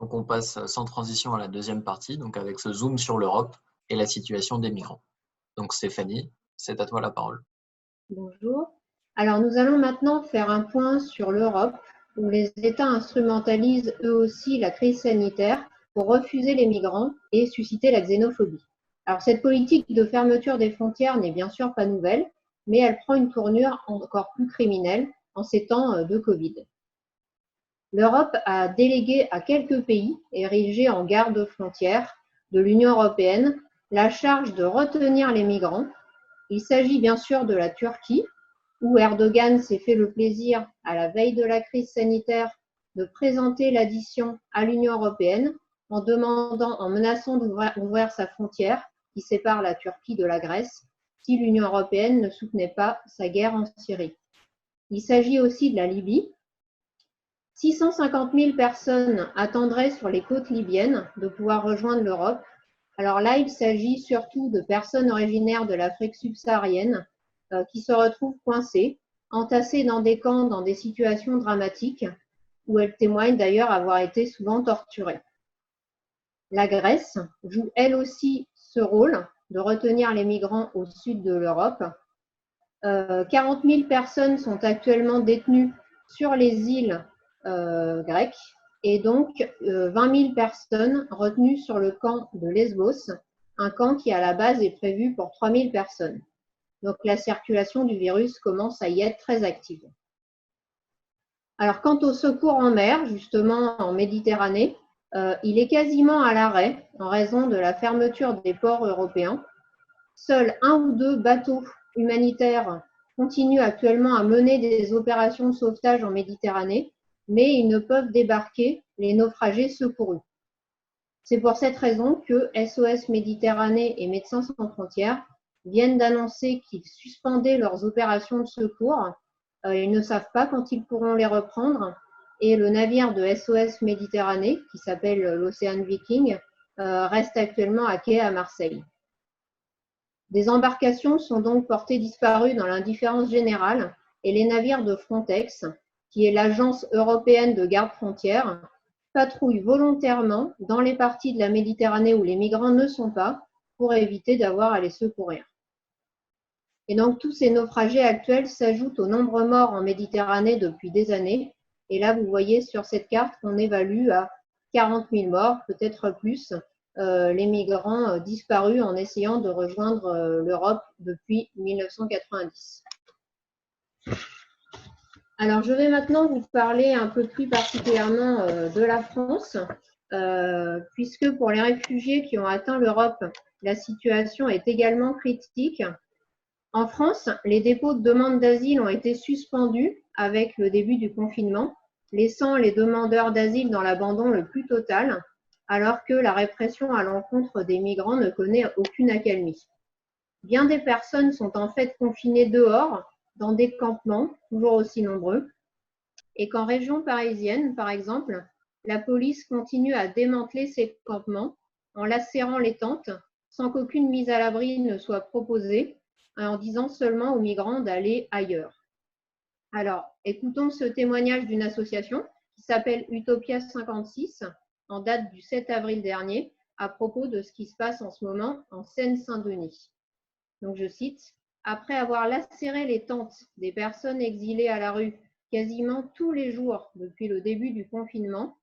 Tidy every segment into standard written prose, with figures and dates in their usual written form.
Donc on passe sans transition à la deuxième partie, donc avec ce zoom sur l'Europe et la situation des migrants. Donc Stéphanie, c'est à toi la parole. Bonjour. Alors nous allons maintenant faire un point sur l'Europe, où les États instrumentalisent eux aussi la crise sanitaire pour refuser les migrants et susciter la xénophobie. Alors cette politique de fermeture des frontières n'est bien sûr pas nouvelle, mais elle prend une tournure encore plus criminelle en ces temps de Covid. L'Europe a délégué à quelques pays érigés en garde-frontières de l'Union européenne la charge de retenir les migrants. Il s'agit bien sûr de la Turquie, où Erdogan s'est fait le plaisir, à la veille de la crise sanitaire, de présenter l'addition à l'Union européenne en menaçant d'ouvrir sa frontière qui sépare la Turquie de la Grèce si l'Union européenne ne soutenait pas sa guerre en Syrie. Il s'agit aussi de la Libye. 650 000 personnes attendraient sur les côtes libyennes de pouvoir rejoindre l'Europe. Alors là, il s'agit surtout de personnes originaires de l'Afrique subsaharienne qui se retrouvent coincées, entassées dans des camps, dans des situations dramatiques, où elles témoignent d'ailleurs avoir été souvent torturées. La Grèce joue elle aussi ce rôle de retenir les migrants au sud de l'Europe. 40 000 personnes sont actuellement détenues sur les îles grecques et donc 20 000 personnes retenues sur le camp de Lesbos, un camp qui à la base est prévu pour 3 000 personnes. Donc la circulation du virus commence à y être très active. Alors quant au secours en mer, justement en Méditerranée, il est quasiment à l'arrêt en raison de la fermeture des ports européens. Seuls 1 ou 2 bateaux humanitaires continuent actuellement à mener des opérations de sauvetage en Méditerranée, mais ils ne peuvent débarquer les naufragés secourus. C'est pour cette raison que SOS Méditerranée et Médecins sans frontières viennent d'annoncer qu'ils suspendaient leurs opérations de secours. Ils ne savent pas quand ils pourront les reprendre. Et le navire de SOS Méditerranée, qui s'appelle l'Océan Viking, reste actuellement à quai à Marseille. Des embarcations sont donc portées disparues dans l'indifférence générale et les navires de Frontex, qui est l'agence européenne de garde-frontières, patrouillent volontairement dans les parties de la Méditerranée où les migrants ne sont pas pour éviter d'avoir à les secourir. Et donc tous ces naufragés actuels s'ajoutent aux nombreux morts en Méditerranée depuis des années. Et là, vous voyez sur cette carte qu'on évalue à 40 000 morts, peut-être plus, les migrants disparus en essayant de rejoindre l'Europe depuis 1990. Alors, je vais maintenant vous parler un peu plus particulièrement de la France, puisque pour les réfugiés qui ont atteint l'Europe, la situation est également critique. En France, les dépôts de demandes d'asile ont été suspendus avec le début du confinement, laissant les demandeurs d'asile dans l'abandon le plus total, alors que la répression à l'encontre des migrants ne connaît aucune accalmie. Bien des personnes sont en fait confinées dehors, dans des campements, toujours aussi nombreux, et qu'en région parisienne, par exemple, la police continue à démanteler ces campements en lacérant les tentes, sans qu'aucune mise à l'abri ne soit proposée, en disant seulement aux migrants d'aller ailleurs. Alors, écoutons ce témoignage d'une association qui s'appelle Utopia 56, en date du 7 avril dernier, à propos de ce qui se passe en ce moment en Seine-Saint-Denis. Donc, je cite, « Après avoir lacéré les tentes des personnes exilées à la rue quasiment tous les jours depuis le début du confinement,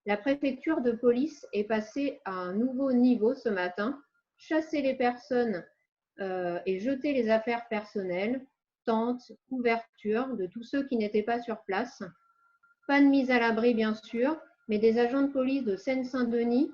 la préfecture de police est passée à un nouveau niveau ce matin, chasser les personnes et jeter les affaires personnelles, tentes, couvertures de tous ceux qui n'étaient pas sur place. Pas de mise à l'abri bien sûr, mais des agents de police de Seine-Saint-Denis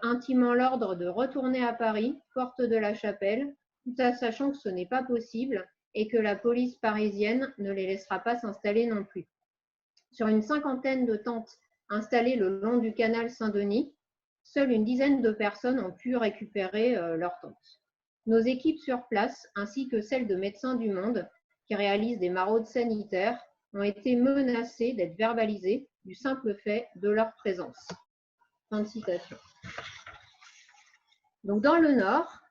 intimant l'ordre de retourner à Paris, porte de la Chapelle, tout en sachant que ce n'est pas possible et que la police parisienne ne les laissera pas s'installer non plus. Sur une cinquantaine de tentes installées le long du canal Saint-Denis, seule une dizaine de personnes ont pu récupérer leurs tentes. Nos équipes sur place, ainsi que celles de Médecins du Monde, qui réalisent des maraudes sanitaires, ont été menacées d'être verbalisées du simple fait de leur présence. Fin de citation. Donc dans le Nord,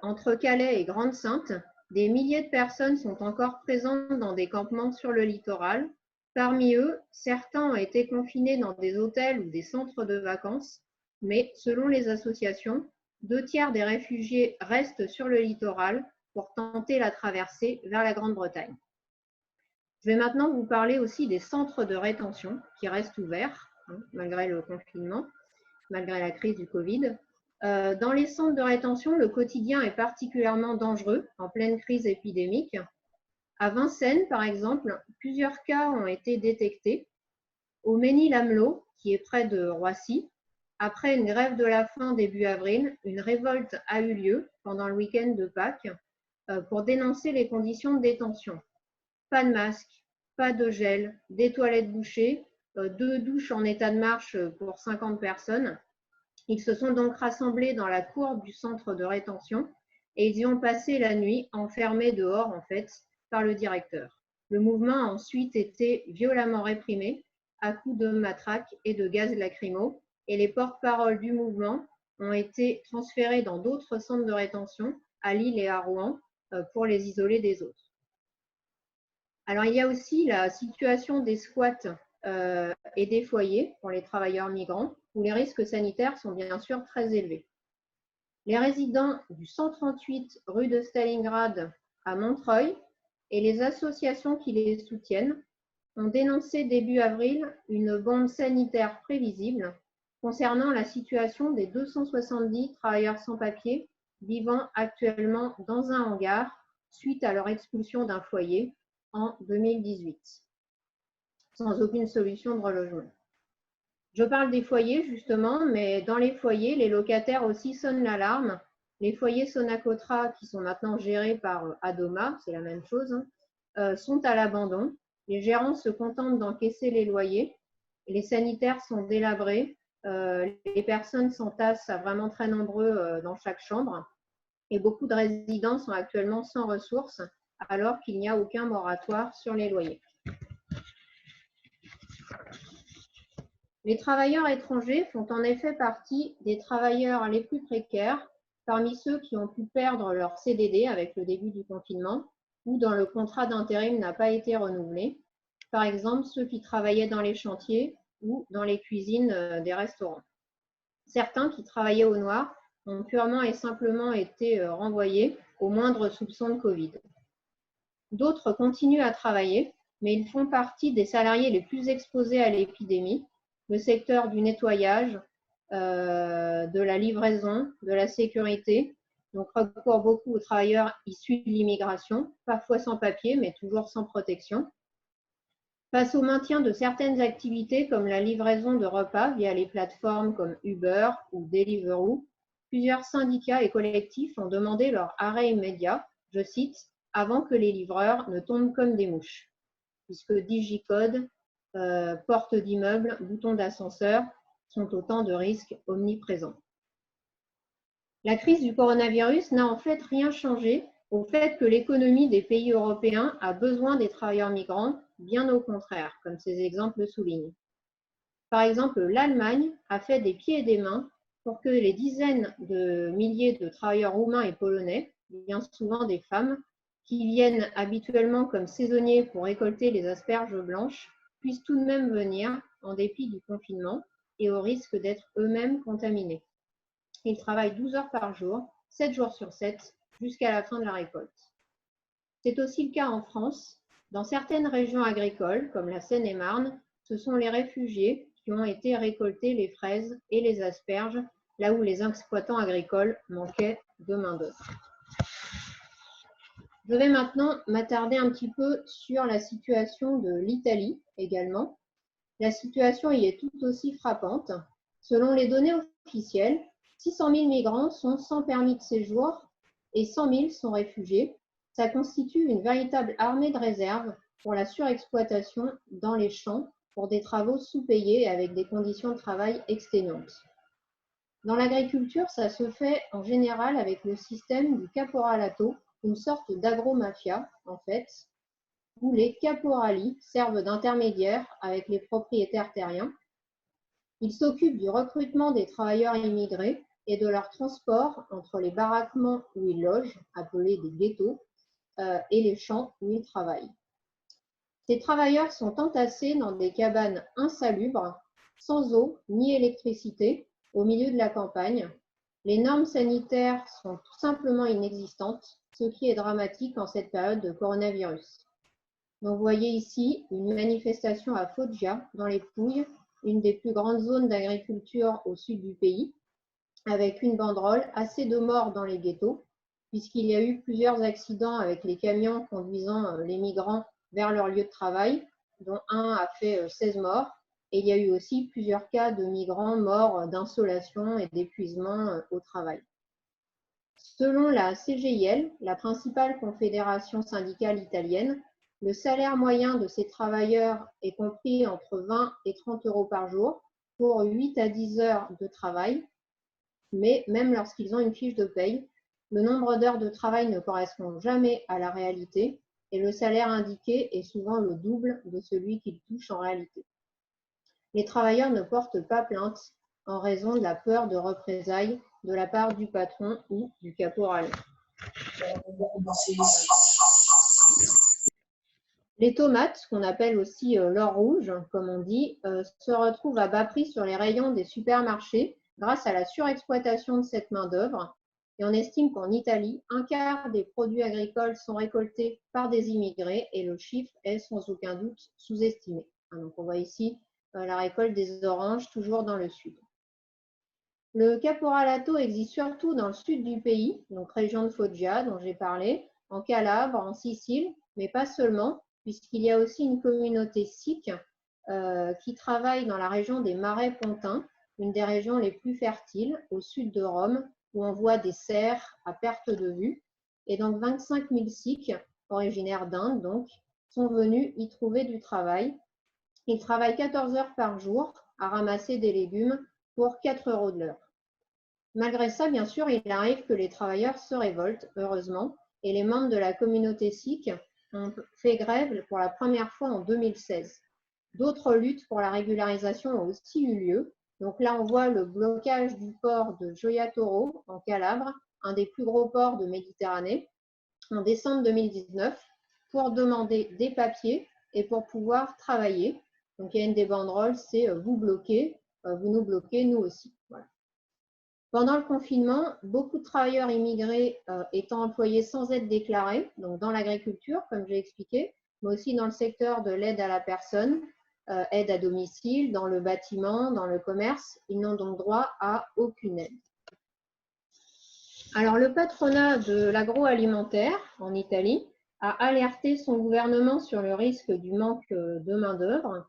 entre Calais et Grande-Synthe, des milliers de personnes sont encore présentes dans des campements sur le littoral, Parmi eux, certains ont été confinés dans des hôtels ou des centres de vacances, mais selon les associations, 2/3 des réfugiés restent sur le littoral pour tenter la traversée vers la Grande-Bretagne. Je vais maintenant vous parler aussi des centres de rétention qui restent ouverts, malgré le confinement, malgré la crise du Covid. Dans les centres de rétention, le quotidien est particulièrement dangereux en pleine crise épidémique. À Vincennes, par exemple, plusieurs cas ont été détectés. Au Mesnil-Amelot, qui est près de Roissy, après une grève de la faim début avril, une révolte a eu lieu pendant le week-end de Pâques pour dénoncer les conditions de détention. Pas de masque, pas de gel, des toilettes bouchées, 2 douches en état de marche pour 50 personnes. Ils se sont donc rassemblés dans la cour du centre de rétention et ils y ont passé la nuit, enfermés dehors en fait, par le directeur. Le mouvement a ensuite été violemment réprimé à coups de matraque et de gaz lacrymo et les porte-paroles du mouvement ont été transférés dans d'autres centres de rétention à Lille et à Rouen pour les isoler des autres. Alors il y a aussi la situation des squats et des foyers pour les travailleurs migrants où les risques sanitaires sont bien sûr très élevés. Les résidents du 138 rue de Stalingrad à Montreuil et les associations qui les soutiennent ont dénoncé début avril une bombe sanitaire prévisible concernant la situation des 270 travailleurs sans papier vivant actuellement dans un hangar suite à leur expulsion d'un foyer en 2018, sans aucune solution de relogement. Je parle des foyers justement, mais dans les foyers, les locataires aussi sonnent l'alarme. Les foyers Sonacotra, qui sont maintenant gérés par Adoma, c'est la même chose, sont à l'abandon. Les gérants se contentent d'encaisser les loyers. Les sanitaires sont délabrés. Les personnes s'entassent à vraiment très nombreux dans chaque chambre. Et beaucoup de résidents sont actuellement sans ressources, alors qu'il n'y a aucun moratoire sur les loyers. Les travailleurs étrangers font en effet partie des travailleurs les plus précaires, parmi ceux qui ont pu perdre leur CDD avec le début du confinement ou dont le contrat d'intérim n'a pas été renouvelé, par exemple ceux qui travaillaient dans les chantiers ou dans les cuisines des restaurants. Certains qui travaillaient au noir ont purement et simplement été renvoyés au moindre soupçon de Covid. D'autres continuent à travailler, mais ils font partie des salariés les plus exposés à l'épidémie, le secteur du nettoyage, de la livraison, de la sécurité, donc recourt beaucoup aux travailleurs issus de l'immigration, parfois sans papier, mais toujours sans protection. Face au maintien de certaines activités comme la livraison de repas via les plateformes comme Uber ou Deliveroo, plusieurs syndicats et collectifs ont demandé leur arrêt immédiat, je cite, avant que les livreurs ne tombent comme des mouches, puisque digicode, porte d'immeuble, boutons d'ascenseur sont autant de risques omniprésents. La crise du coronavirus n'a en fait rien changé au fait que l'économie des pays européens a besoin des travailleurs migrants, bien au contraire, comme ces exemples le soulignent. Par exemple, l'Allemagne a fait des pieds et des mains pour que les dizaines de milliers de travailleurs roumains et polonais, bien souvent des femmes, qui viennent habituellement comme saisonniers pour récolter les asperges blanches, puissent tout de même venir en dépit du confinement et au risque d'être eux-mêmes contaminés. Ils travaillent 12 heures par jour, 7 jours sur 7, jusqu'à la fin de la récolte. C'est aussi le cas en France. Dans certaines régions agricoles, comme la Seine-et-Marne, ce sont les réfugiés qui ont été récolter les fraises et les asperges, là où les exploitants agricoles manquaient de main-d'œuvre. Je vais maintenant m'attarder un petit peu sur la situation de l'Italie également. La situation y est tout aussi frappante. Selon les données officielles, 600 000 migrants sont sans permis de séjour et 100 000 sont réfugiés. Ça constitue une véritable armée de réserve pour la surexploitation dans les champs pour des travaux sous-payés avec des conditions de travail exténuantes. Dans l'agriculture, ça se fait en général avec le système du caporalato, une sorte d'agro-mafia en fait, où les caporali servent d'intermédiaires avec les propriétaires terriens. Ils s'occupent du recrutement des travailleurs immigrés et de leur transport entre les baraquements où ils logent, appelés des ghettos, et les champs où ils travaillent. Ces travailleurs sont entassés dans des cabanes insalubres, sans eau ni électricité, au milieu de la campagne. Les normes sanitaires sont tout simplement inexistantes, ce qui est dramatique en cette période de coronavirus. Donc, vous voyez ici une manifestation à Foggia, dans les Pouilles, une des plus grandes zones d'agriculture au sud du pays, avec une banderole, assez de morts dans les ghettos, puisqu'il y a eu plusieurs accidents avec les camions conduisant les migrants vers leur lieu de travail, dont un a fait 16 morts. Et il y a eu aussi plusieurs cas de migrants morts d'insolation et d'épuisement au travail. Selon la CGIL, la principale confédération syndicale italienne, le salaire moyen de ces travailleurs est compris entre 20 et 30 euros par jour pour 8 à 10 heures de travail, mais même lorsqu'ils ont une fiche de paye, le nombre d'heures de travail ne correspond jamais à la réalité et le salaire indiqué est souvent le double de celui qu'ils touchent en réalité. Les travailleurs ne portent pas plainte en raison de la peur de représailles de la part du patron ou du caporal. Les tomates, qu'on appelle aussi l'or rouge, comme on dit, se retrouvent à bas prix sur les rayons des supermarchés grâce à la surexploitation de cette main-d'œuvre. Et on estime qu'en Italie, un quart des produits agricoles sont récoltés par des immigrés et le chiffre est sans aucun doute sous-estimé. Donc on voit ici la récolte des oranges, toujours dans le sud. Le caporalato existe surtout dans le sud du pays, donc région de Foggia dont j'ai parlé, en Calabre, en Sicile, mais pas seulement, puisqu'il y a aussi une communauté sikh qui travaille dans la région des Marais Pontins, une des régions les plus fertiles au sud de Rome, où on voit des serres à perte de vue. Et donc 25 000 Sikhs, originaires d'Inde donc, sont venus y trouver du travail. Ils travaillent 14 heures par jour à ramasser des légumes pour 4 euros de l'heure. Malgré ça, bien sûr, il arrive que les travailleurs se révoltent, heureusement, et les membres de la communauté sikh ont fait grève pour la première fois en 2016. D'autres luttes pour la régularisation ont aussi eu lieu. Donc là, on voit le blocage du port de Gioia Tauro, en Calabre, un des plus gros ports de Méditerranée, en décembre 2019, pour demander des papiers et pour pouvoir travailler. Donc il y a une des banderoles, c'est vous bloquez, vous nous bloquez, nous aussi. Voilà. Pendant le confinement, beaucoup de travailleurs immigrés étant employés sans être déclarés, donc dans l'agriculture, comme j'ai expliqué, mais aussi dans le secteur de l'aide à la personne, aide à domicile, dans le bâtiment, dans le commerce, ils n'ont donc droit à aucune aide. Alors, le patronat de l'agroalimentaire en Italie a alerté son gouvernement sur le risque du manque de main-d'œuvre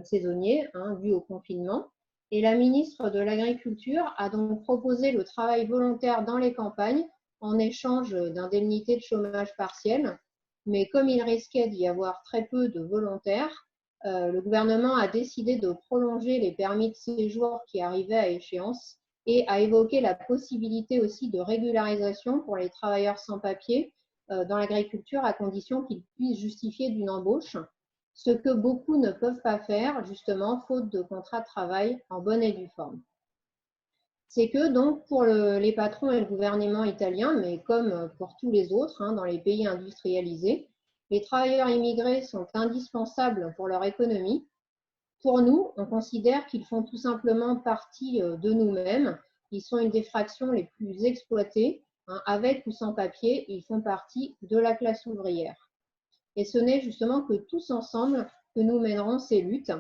saisonnier dû au confinement. Et la ministre de l'Agriculture a donc proposé le travail volontaire dans les campagnes en échange d'indemnités de chômage partiel. Mais comme il risquait d'y avoir très peu de volontaires, le gouvernement a décidé de prolonger les permis de séjour qui arrivaient à échéance et a évoqué la possibilité aussi de régularisation pour les travailleurs sans papier dans l'agriculture à condition qu'ils puissent justifier d'une embauche, ce que beaucoup ne peuvent pas faire, justement, faute de contrat de travail en bonne et due forme. C'est que donc pour les patrons et le gouvernement italien, mais comme pour tous les autres dans les pays industrialisés, les travailleurs immigrés sont indispensables pour leur économie. Pour nous, on considère qu'ils font tout simplement partie de nous-mêmes. Ils sont une des fractions les plus exploitées. Avec ou sans papier, ils font partie de la classe ouvrière. Et ce n'est justement que tous ensemble que nous mènerons ces luttes.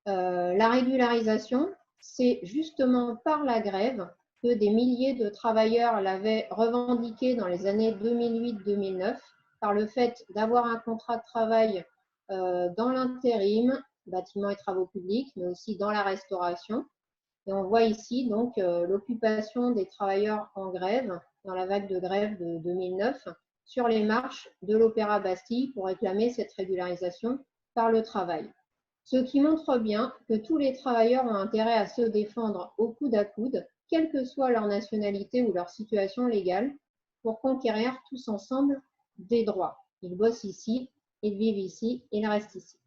La régularisation, c'est justement par la grève que des milliers de travailleurs l'avaient revendiqué dans les années 2008-2009, par le fait d'avoir un contrat de travail dans l'intérim, bâtiments et travaux publics, mais aussi dans la restauration. Et on voit ici donc l'occupation des travailleurs en grève, dans la vague de grève de 2009, sur les marches de l'Opéra Bastille pour réclamer cette régularisation par le travail. Ce qui montre bien que tous les travailleurs ont intérêt à se défendre au coude à coude, quelle que soit leur nationalité ou leur situation légale, pour conquérir tous ensemble des droits. Ils bossent ici, ils vivent ici, ils restent ici.